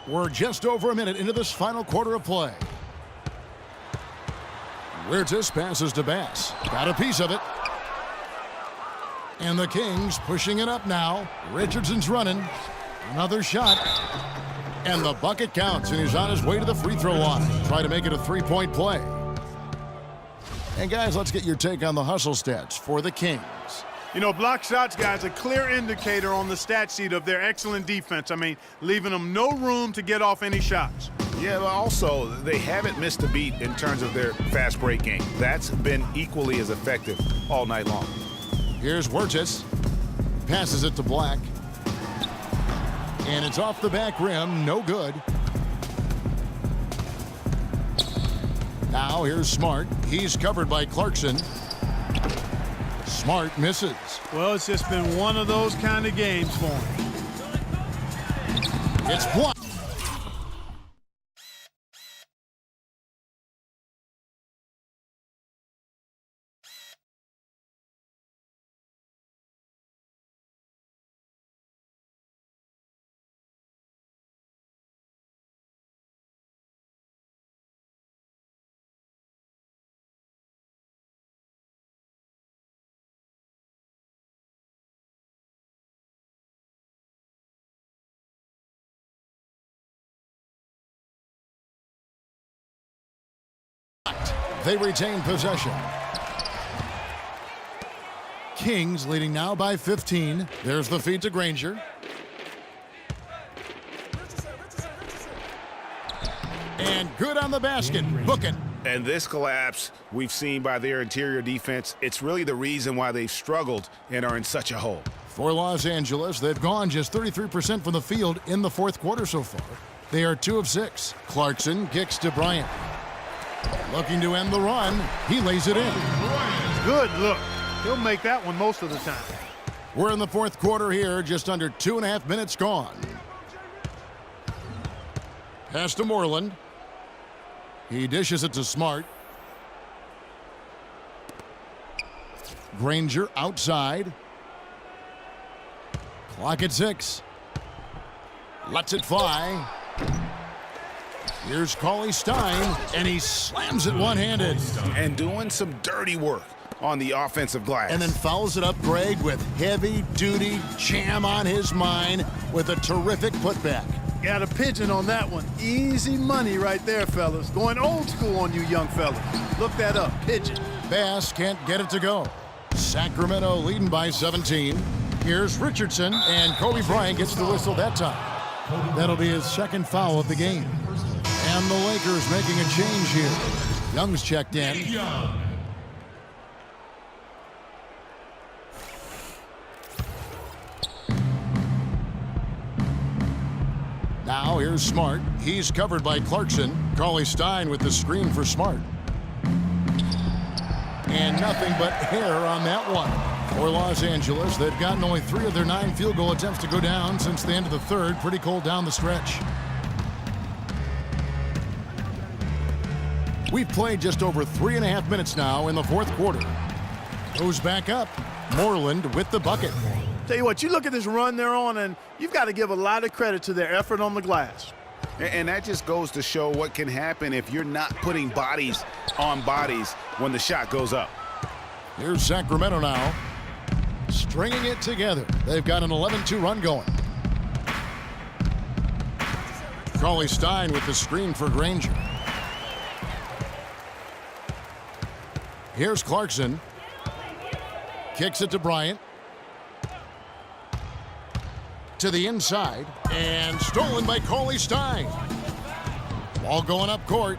We're just over a minute into this final quarter of play. Wirtz passes to Bass. Got a piece of it. And the Kings pushing it up now. Richardson's running. Another shot. And the bucket counts, and he's on his way to the free throw line. Try to make it a three-point play. And guys, let's get your take on the hustle stats for the Kings. You know, block shots, guys, a clear indicator on the stat sheet of their excellent defense. I mean, leaving them no room to get off any shots. Yeah, but also, they haven't missed a beat in terms of their fast break game. That's been equally as effective all night long. Here's Wirtz. Passes it to Black. And it's off the back rim. No good. Now here's Smart. He's covered by Clarkson. Smart misses. Well, it's just been one of those kind of games for him. It's blocked. They retain possession. Kings leading now by 15. There's the feed to Granger. And good on the basket. Book it. And this collapse we've seen by their interior defense, it's really the reason why they've struggled and are in such a hole. For Los Angeles, they've gone just 33% from the field in the fourth quarter so far. They are 2 of 6. Clarkson kicks to Bryant. Looking to end the run. He lays it in. Good look. He'll make that one most of the time. We're in the fourth quarter here, just under 2.5 minutes gone. Pass to Moreland. He dishes it to Smart. Granger outside. Clock at 6. Lets it fly. Here's Cauley-Stein, and he slams it one-handed. And doing some dirty work on the offensive glass. And then fouls it up, Greg, with heavy-duty jam on his mind with a terrific putback. Got a pigeon on that one. Easy money right there, fellas. Going old school on you young fellas. Look that up, pigeon. Bass can't get it to go. Sacramento leading by 17. Here's Richardson, and Kobe Bryant gets the whistle that time. That'll be his second foul of the game. And the Lakers making a change here. Young's checked in. Now here's Smart. He's covered by Clarkson. Cauley-Stein with the screen for Smart. And nothing but hair on that one. For Los Angeles, they've gotten only 3 of their 9 field goal attempts to go down since the end of the third. Pretty cold down the stretch. We've played just over 3.5 minutes now in the fourth quarter. Goes back up. Moreland with the bucket. Tell you what, you look at this run they're on, and you've got to give a lot of credit to their effort on the glass. And that just goes to show what can happen if you're not putting bodies on bodies when the shot goes up. Here's Sacramento now. Stringing it together. They've got an 11-2 run going. Cauley-Stein with the screen for Granger. Here's Clarkson. Kicks it to Bryant. To the inside. And stolen by Cauley-Stein. Ball going up court.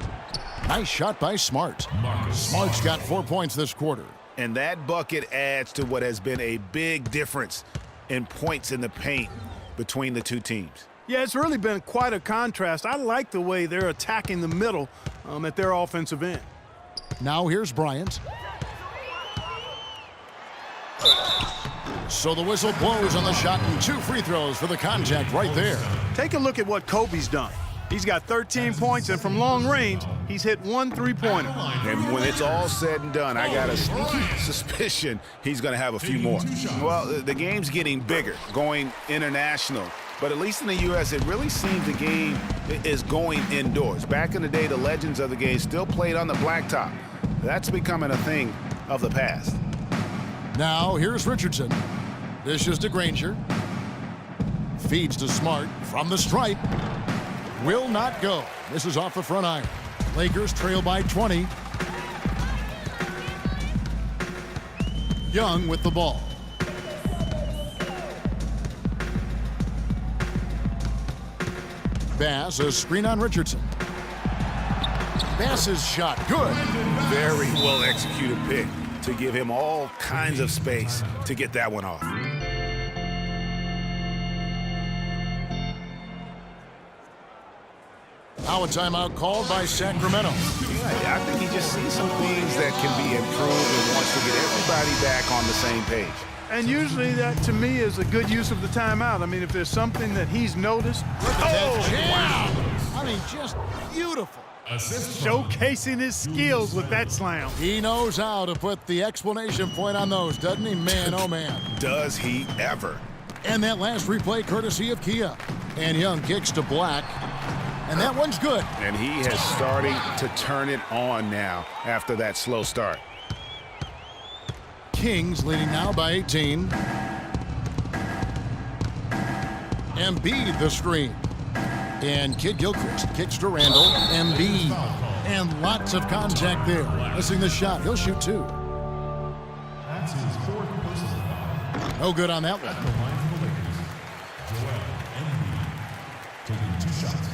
Nice shot by Smart. Smart's got 4 points this quarter. And that bucket adds to what has been a big difference in points in the paint between the two teams. Yeah, it's really been quite a contrast. I like the way they're attacking the middle at their offensive end. Now here's Bryant. So the whistle blows on the shot and 2 free throws for the contact right there. Take a look at what Kobe's done. He's got 13 points, and from long range, he's hit 1 3-pointer. And when it's all said and done, I got a sneaky suspicion he's going to have a few more. Well, the game's getting bigger, going international. But at least in the U.S., it really seems the game is going indoors. Back in the day, the legends of the game still played on the blacktop. That's becoming a thing of the past. Now, here's Richardson. Dishes to Granger. Feeds to Smart from the stripe. Will not go. This is off the front iron. Lakers trail by 20. Young with the ball. Bass, a screen on Richardson. Bass's shot, good. Very well executed pick to give him all kinds of space to get that one off. Now a timeout called by Sacramento. Yeah, I think he just sees some things that can be improved and wants to get everybody back on the same page. And usually that, to me, is a good use of the timeout. I mean, if there's something that he's noticed. Wow! I mean, just beautiful. Showcasing his skills with that slam. He knows how to put the exclamation point on those, doesn't he? Man, oh man. Does he ever? And that last replay courtesy of Kia. And Young kicks to Black. And that one's good. And he is starting to turn it on now after that slow start. Kings leading now by 18. Embiid the screen. And Kid Gilchrist kicks to Randall. Embiid. And lots of contact there. Missing the shot. He'll shoot two. That's his fourth personal foul. No good on that one. At the line for the Lakers, Joel Embiid taking 2 shots.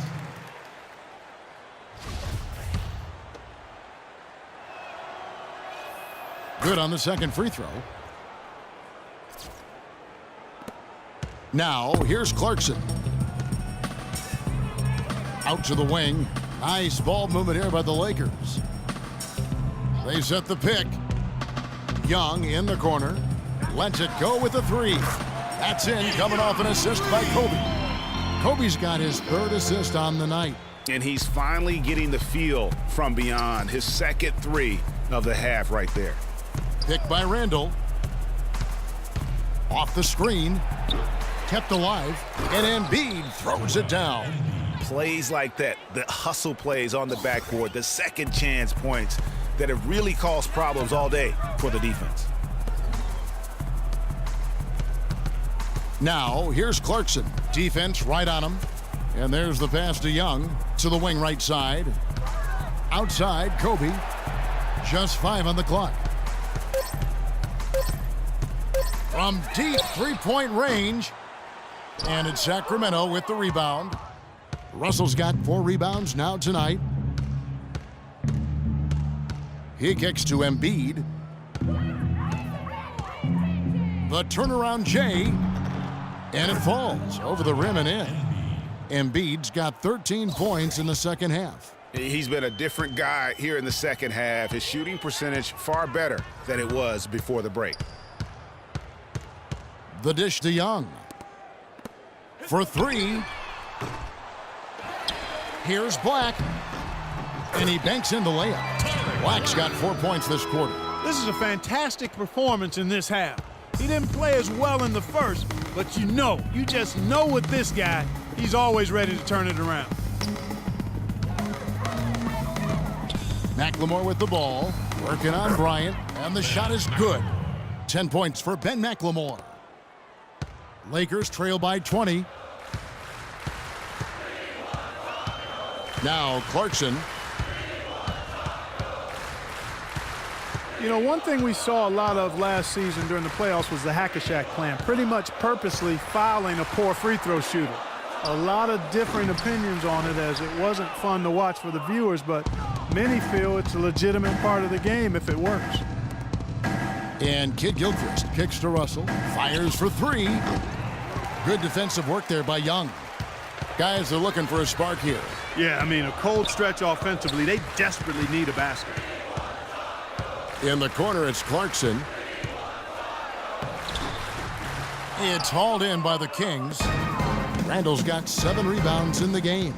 Good on the second free throw. Now, here's Clarkson. Out to the wing. Nice ball movement here by the Lakers. They set the pick. Young in the corner. Lets it go with a three. That's in, coming off an assist by Kobe. Kobe's got his third assist on the night. And he's finally getting the feel from beyond. His second three of the half right there. Picked by Randall. Off the screen. Kept alive. And Embiid throws it down. Plays like that, the hustle plays on the backboard, the second chance points that have really caused problems all day for the defense. Now, here's Clarkson. Defense right on him. And there's the pass to Young to the wing right side. Outside, Kobe. Just 5 on the clock. From deep three-point range. And it's Sacramento with the rebound. Russell's got 4 rebounds now tonight. He kicks to Embiid. The turnaround J. And it falls over the rim and in. Embiid's got 13 points in the second half. He's been a different guy here in the second half. His shooting percentage far better than it was before the break. The dish to Young. For 3. Here's Black. And he banks in the layup. Black's got 4 points this quarter. This is a fantastic performance in this half. He didn't play as well in the first, but you just know with this guy, he's always ready to turn it around. McLemore with the ball, working on Bryant, and the shot is good. 10 points for Ben McLemore. Lakers trail by 20. Now Clarkson. You know, one thing we saw a lot of last season during the playoffs was the Hack-a-Shack plan, pretty much purposely fouling a poor free throw shooter. A lot of different opinions on it, as it wasn't fun to watch for the viewers, but many feel it's a legitimate part of the game if it works. And Kid Gilchrist kicks to Russell, fires for 3. Good defensive work there by Young. Guys are looking for a spark here. Yeah, I mean, a cold stretch offensively. They desperately need a basket. In the corner, it's Clarkson. It's hauled in by the Kings. Randall's got 7 rebounds in the game.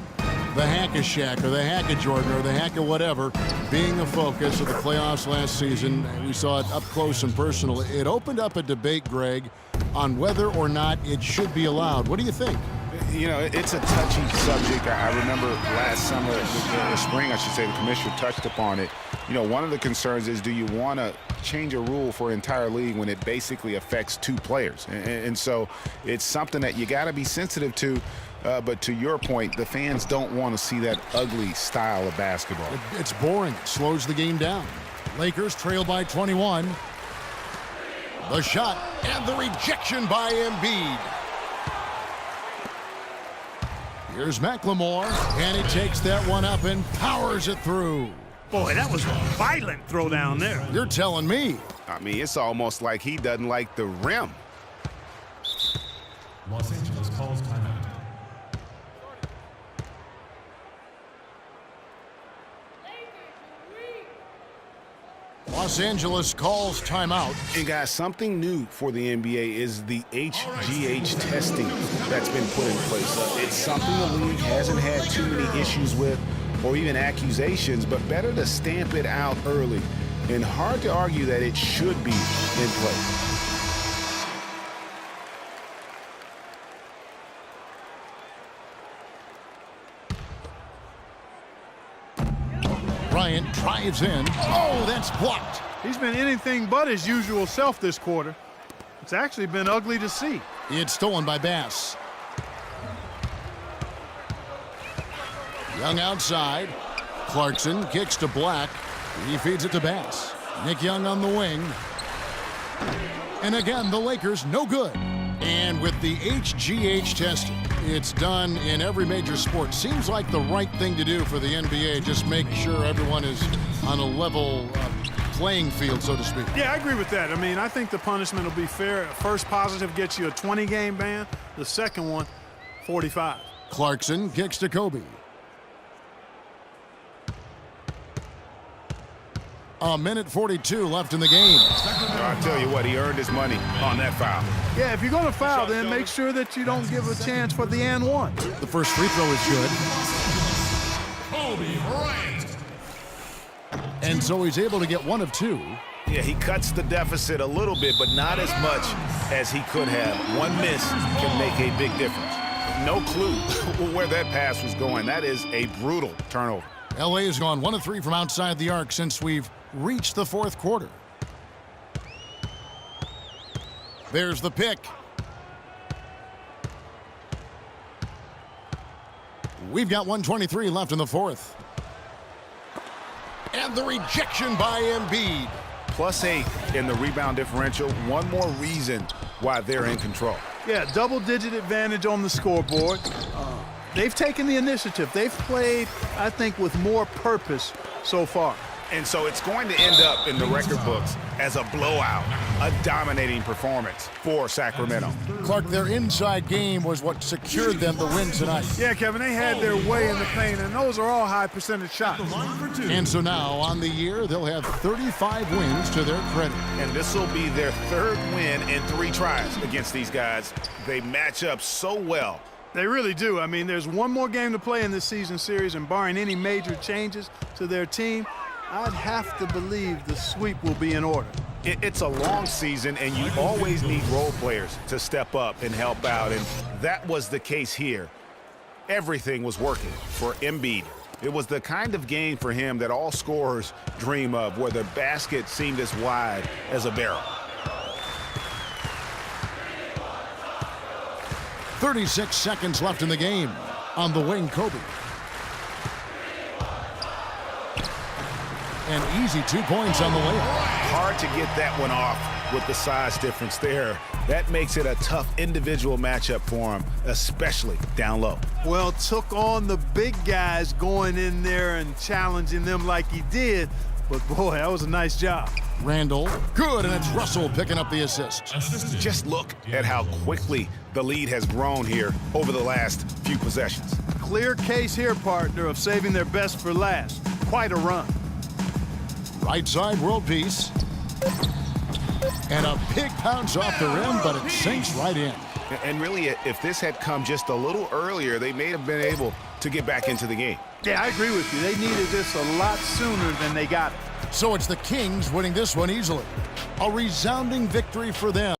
The Hack-a-Shack or the Hack-a-Jordan or the Hack-a-whatever being a focus of the playoffs last season. We saw it up close and personal. It opened up a debate, Greg, on whether or not it should be allowed. What do you think? You know, it's a touchy subject. I remember last summer, the spring, I should say, the commissioner touched upon it. You know, one of the concerns is, do you want to change a rule for an entire league when it basically affects 2 players? And so it's something that you got to be sensitive to. But to your point, the fans don't want to see that ugly style of basketball. It's boring. It slows the game down. Lakers trail by 21. The shot and the rejection by Embiid. Here's McLemore, and he takes that one up and powers it through. Boy, that was a violent throw down there. You're telling me. I mean, it's almost like he doesn't like the rim. Los Angeles calls timeout. Los Angeles calls timeout. And guys, something new for the NBA is the HGH testing that's been put in place. It's something the league hasn't had too many issues with or even accusations, but better to stamp it out early. And hard to argue that it should be in place. Bryant drives in. Oh, that's blocked. He's been anything but his usual self this quarter. It's actually been ugly to see. It's stolen by Bass. Young outside. Clarkson kicks to Black. He feeds it to Bass. Nick Young on the wing. And again, the Lakers no good. And with the HGH testing, it's done in every major sport. Seems like the right thing to do for the NBA. Just make sure everyone is on a level playing field, so to speak. Yeah, I agree with that. I mean, I think the punishment will be fair. First positive gets you a 20-game ban. The second one, 45. Clarkson kicks to Kobe. A minute 42 left in the game. I'll tell you what, he earned his money on that foul. Yeah, if you're going to foul, then make sure that you don't give a chance for the and one. The first free throw is good. Kobe Bryant. And so he's able to get 1 of 2. Yeah, he cuts the deficit a little bit, but not as much as he could have. One miss can make a big difference. No clue where that pass was going. That is a brutal turnover. LA has gone 1 of 3 from outside the arc since we've reached the 4th quarter. There's the pick. We've got 1:23 left in the 4th. And the rejection by Embiid. +8 in the rebound differential. One more reason why they're in control. Yeah, double-digit advantage on the scoreboard. They've taken the initiative. They've played, I think, with more purpose so far. And so it's going to end up in the record books as a blowout, a dominating performance for Sacramento. Clark, their inside game was what secured them the win tonight. Yeah, Kevin, they had their way in the paint, and those are all high-percentage shots. And so now, on the year, they'll have 35 wins to their credit. And this will be their 3rd win in 3 tries against these guys. They match up so well. They really do. I mean, there's one more game to play in this season series, and barring any major changes to their team, I'd have to believe the sweep will be in order. It's a long season, and you always need role players to step up and help out, and that was the case here. Everything was working for Embiid. It was the kind of game for him that all scorers dream of, where the basket seemed as wide as a barrel. 36 seconds left in the game. On the wing, Kobe. An easy 2 points on the layup. Hard to get that one off with the size difference there. That makes it a tough individual matchup for him, especially down low. Well, took on the big guys going in there and challenging them like he did. But, boy, that was a nice job. Randall, good, and it's Russell picking up the assist. Just look at how quickly the lead has grown here over the last few possessions. Clear case here, partner, of saving their best for last. Quite a run. Right side, world peace. And a big bounce off the rim, but it sinks right in. And really, if this had come just a little earlier, they may have been able to get back into the game. Yeah, I agree with you. They needed this a lot sooner than they got it. So it's the Kings winning this one easily. A resounding victory for them.